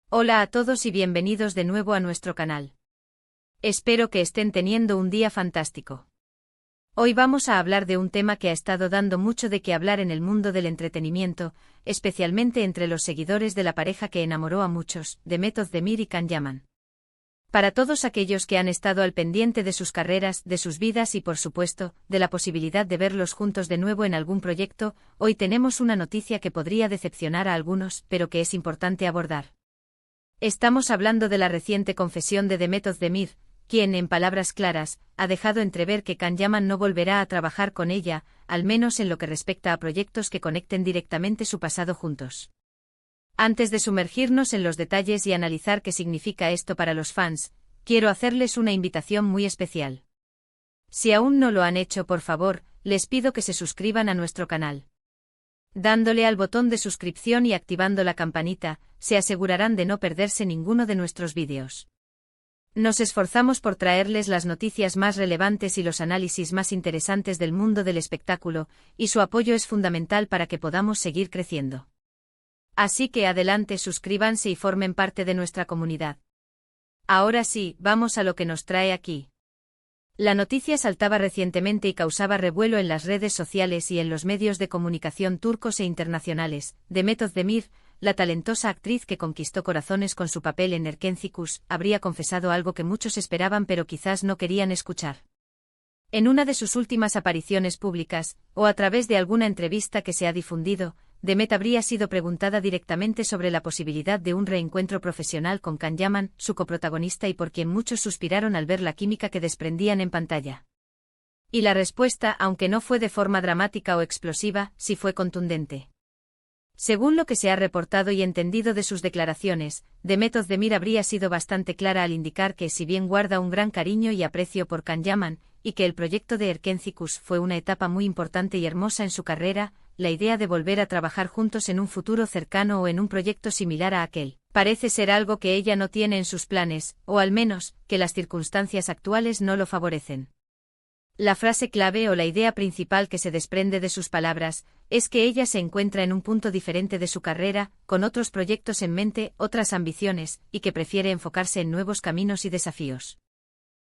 Hola a todos y bienvenidos de nuevo a nuestro canal. Espero que estén teniendo un día fantástico. Hoy vamos a hablar de un tema que ha estado dando mucho de qué hablar en el mundo del entretenimiento, especialmente entre los seguidores de la pareja que enamoró a muchos, Demet Özdemir y Can Yaman. Para todos aquellos que han estado al pendiente de sus carreras, de sus vidas y por supuesto, de la posibilidad de verlos juntos de nuevo en algún proyecto, hoy tenemos una noticia que podría decepcionar a algunos, pero que es importante abordar. Estamos hablando de la reciente confesión de Demet Özdemir, quien, en palabras claras, ha dejado entrever que Can Yaman no volverá a trabajar con ella, al menos en lo que respecta a proyectos que conecten directamente su pasado juntos. Antes de sumergirnos en los detalles y analizar qué significa esto para los fans, quiero hacerles una invitación muy especial. Si aún no lo han hecho, por favor, les pido que se suscriban a nuestro canal. Dándole al botón de suscripción y activando la campanita, se asegurarán de no perderse ninguno de nuestros vídeos. Nos esforzamos por traerles las noticias más relevantes y los análisis más interesantes del mundo del espectáculo, y su apoyo es fundamental para que podamos seguir creciendo. Así que adelante, suscríbanse y formen parte de nuestra comunidad. Ahora sí, vamos a lo que nos trae aquí. La noticia saltaba recientemente y causaba revuelo en las redes sociales y en los medios de comunicación turcos e internacionales. Demet Özdemir, la talentosa actriz que conquistó corazones con su papel en Erkenci Kuş, habría confesado algo que muchos esperaban pero quizás no querían escuchar. En una de sus últimas apariciones públicas, o a través de alguna entrevista que se ha difundido, Demet habría sido preguntada directamente sobre la posibilidad de un reencuentro profesional con Can Yaman, su coprotagonista y por quien muchos suspiraron al ver la química que desprendían en pantalla. Y la respuesta, aunque no fue de forma dramática o explosiva, sí fue contundente. Según lo que se ha reportado y entendido de sus declaraciones, Demet Özdemir habría sido bastante clara al indicar que, si bien guarda un gran cariño y aprecio por Can Yaman, y que el proyecto de Erkenci Kuş fue una etapa muy importante y hermosa en su carrera, la idea de volver a trabajar juntos en un futuro cercano o en un proyecto similar a aquel, parece ser algo que ella no tiene en sus planes, o al menos, que las circunstancias actuales no lo favorecen. La frase clave o la idea principal que se desprende de sus palabras, es que ella se encuentra en un punto diferente de su carrera, con otros proyectos en mente, otras ambiciones, y que prefiere enfocarse en nuevos caminos y desafíos.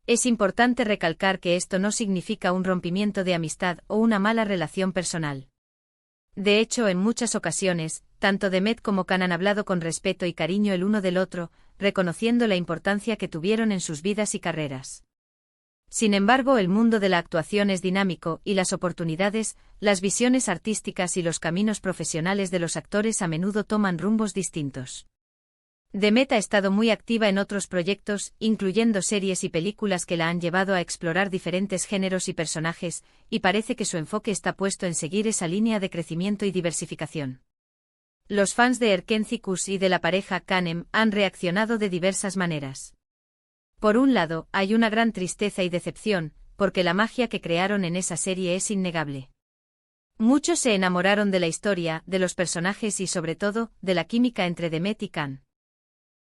Es importante recalcar que esto no significa un rompimiento de amistad o una mala relación personal. De hecho, en muchas ocasiones, tanto Demet como Can han hablado con respeto y cariño el uno del otro, reconociendo la importancia que tuvieron en sus vidas y carreras. Sin embargo, el mundo de la actuación es dinámico y las oportunidades, las visiones artísticas y los caminos profesionales de los actores a menudo toman rumbos distintos. Demet ha estado muy activa en otros proyectos, incluyendo series y películas que la han llevado a explorar diferentes géneros y personajes, y parece que su enfoque está puesto en seguir esa línea de crecimiento y diversificación. Los fans de Erkenci Kuş y de la pareja Canem han reaccionado de diversas maneras. Por un lado, hay una gran tristeza y decepción, porque la magia que crearon en esa serie es innegable. Muchos se enamoraron de la historia, de los personajes y sobre todo, de la química entre Demet y Can.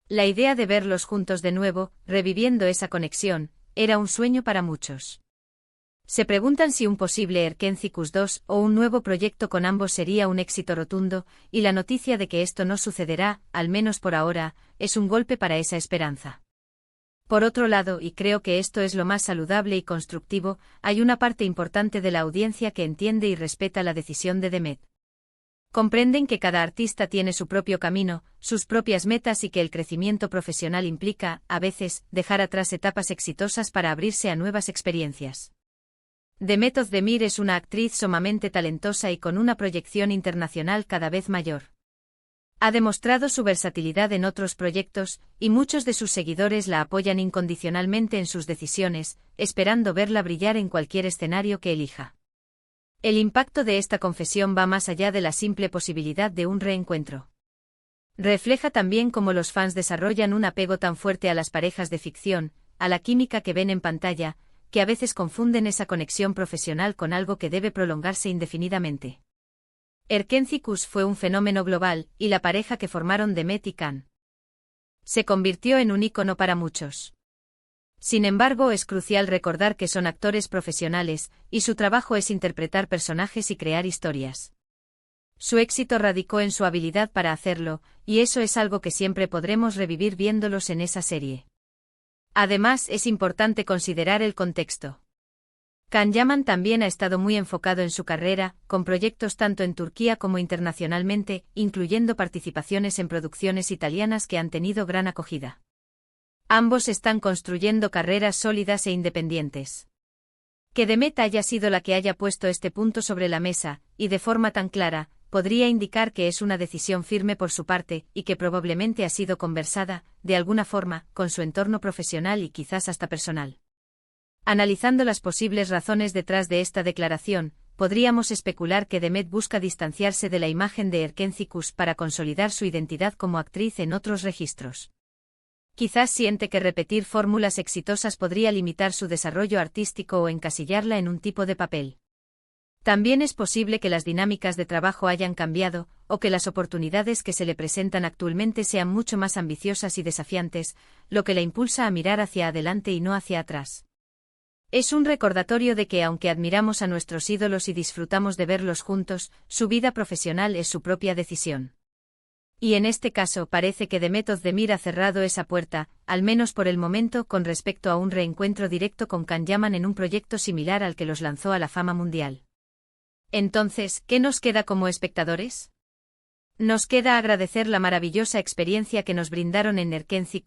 La idea de verlos juntos de nuevo, reviviendo esa conexión, era un sueño para muchos. Se preguntan si un posible Erkenci Kuş 2 o un nuevo proyecto con ambos sería un éxito rotundo, y la noticia de que esto no sucederá, al menos por ahora, es un golpe para esa esperanza. Por otro lado, y creo que esto es lo más saludable y constructivo, hay una parte importante de la audiencia que entiende y respeta la decisión de Demet. Comprenden que cada artista tiene su propio camino, sus propias metas y que el crecimiento profesional implica, a veces, dejar atrás etapas exitosas para abrirse a nuevas experiencias. Demet Özdemir es una actriz sumamente talentosa y con una proyección internacional cada vez mayor. Ha demostrado su versatilidad en otros proyectos, y muchos de sus seguidores la apoyan incondicionalmente en sus decisiones, esperando verla brillar en cualquier escenario que elija. El impacto de esta confesión va más allá de la simple posibilidad de un reencuentro. Refleja también cómo los fans desarrollan un apego tan fuerte a las parejas de ficción, a la química que ven en pantalla, que a veces confunden esa conexión profesional con algo que debe prolongarse indefinidamente. Erkenci Kuş fue un fenómeno global, y la pareja que formaron Demet y Can se convirtió en un ícono para muchos. Sin embargo, es crucial recordar que son actores profesionales, y su trabajo es interpretar personajes y crear historias. Su éxito radicó en su habilidad para hacerlo, y eso es algo que siempre podremos revivir viéndolos en esa serie. Además, es importante considerar el contexto. Can Yaman también ha estado muy enfocado en su carrera, con proyectos tanto en Turquía como internacionalmente, incluyendo participaciones en producciones italianas que han tenido gran acogida. Ambos están construyendo carreras sólidas e independientes. Que Demet haya sido la que haya puesto este punto sobre la mesa, y de forma tan clara, podría indicar que es una decisión firme por su parte, y que probablemente ha sido conversada, de alguna forma, con su entorno profesional y quizás hasta personal. Analizando las posibles razones detrás de esta declaración, podríamos especular que Demet busca distanciarse de la imagen de Erkenci para consolidar su identidad como actriz en otros registros. Quizás siente que repetir fórmulas exitosas podría limitar su desarrollo artístico o encasillarla en un tipo de papel. También es posible que las dinámicas de trabajo hayan cambiado, o que las oportunidades que se le presentan actualmente sean mucho más ambiciosas y desafiantes, lo que la impulsa a mirar hacia adelante y no hacia atrás. Es un recordatorio de que aunque admiramos a nuestros ídolos y disfrutamos de verlos juntos, su vida profesional es su propia decisión. Y en este caso parece que Demet Özdemir ha cerrado esa puerta, al menos por el momento, con respecto a un reencuentro directo con Can Yaman en un proyecto similar al que los lanzó a la fama mundial. Entonces, ¿qué nos queda como espectadores? Nos queda agradecer la maravillosa experiencia que nos brindaron en Erkenci,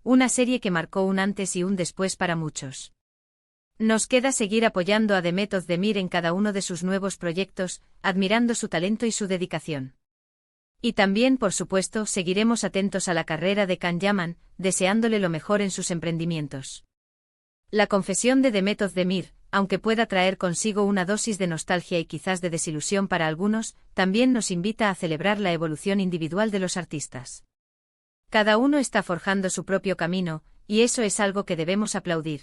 una serie que marcó un antes y un después para muchos. Nos queda seguir apoyando a Demet Özdemir en cada uno de sus nuevos proyectos, admirando su talento y su dedicación. Y también, por supuesto, seguiremos atentos a la carrera de Can Yaman, deseándole lo mejor en sus emprendimientos. La confesión de Demet Özdemir, aunque pueda traer consigo una dosis de nostalgia y quizás de desilusión para algunos, también nos invita a celebrar la evolución individual de los artistas. Cada uno está forjando su propio camino, y eso es algo que debemos aplaudir.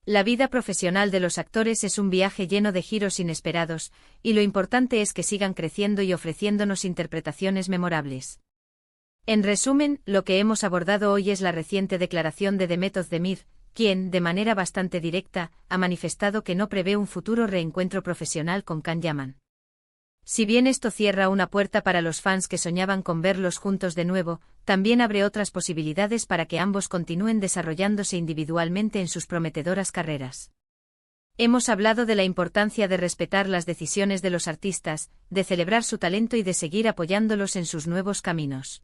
La vida profesional de los actores es un viaje lleno de giros inesperados, y lo importante es que sigan creciendo y ofreciéndonos interpretaciones memorables. En resumen, lo que hemos abordado hoy es la reciente declaración de Demet Özdemir, quien, de manera bastante directa, ha manifestado que no prevé un futuro reencuentro profesional con Can Yaman. Si bien esto cierra una puerta para los fans que soñaban con verlos juntos de nuevo, también abre otras posibilidades para que ambos continúen desarrollándose individualmente en sus prometedoras carreras. Hemos hablado de la importancia de respetar las decisiones de los artistas, de celebrar su talento y de seguir apoyándolos en sus nuevos caminos.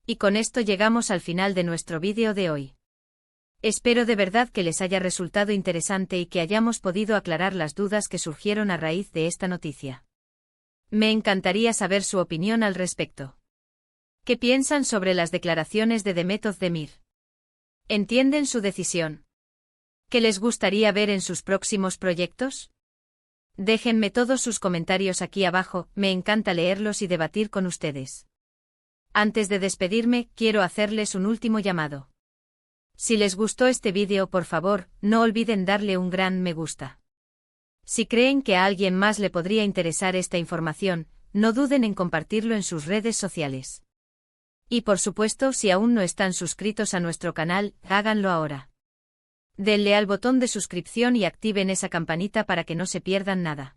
Y con esto llegamos al final de nuestro vídeo de hoy. Espero de verdad que les haya resultado interesante y que hayamos podido aclarar las dudas que surgieron a raíz de esta noticia. Me encantaría saber su opinión al respecto. ¿Qué piensan sobre las declaraciones de Demet Özdemir? ¿Entienden su decisión? ¿Qué les gustaría ver en sus próximos proyectos? Déjenme todos sus comentarios aquí abajo, me encanta leerlos y debatir con ustedes. Antes de despedirme, quiero hacerles un último llamado. Si les gustó este vídeo, por favor, no olviden darle un gran me gusta. Si creen que a alguien más le podría interesar esta información, no duden en compartirlo en sus redes sociales. Y por supuesto, si aún no están suscritos a nuestro canal, háganlo ahora. Denle al botón de suscripción y activen esa campanita para que no se pierdan nada.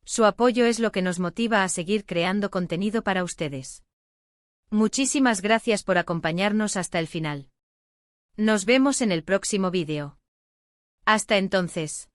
Su apoyo es lo que nos motiva a seguir creando contenido para ustedes. Muchísimas gracias por acompañarnos hasta el final. Nos vemos en el próximo vídeo. Hasta entonces.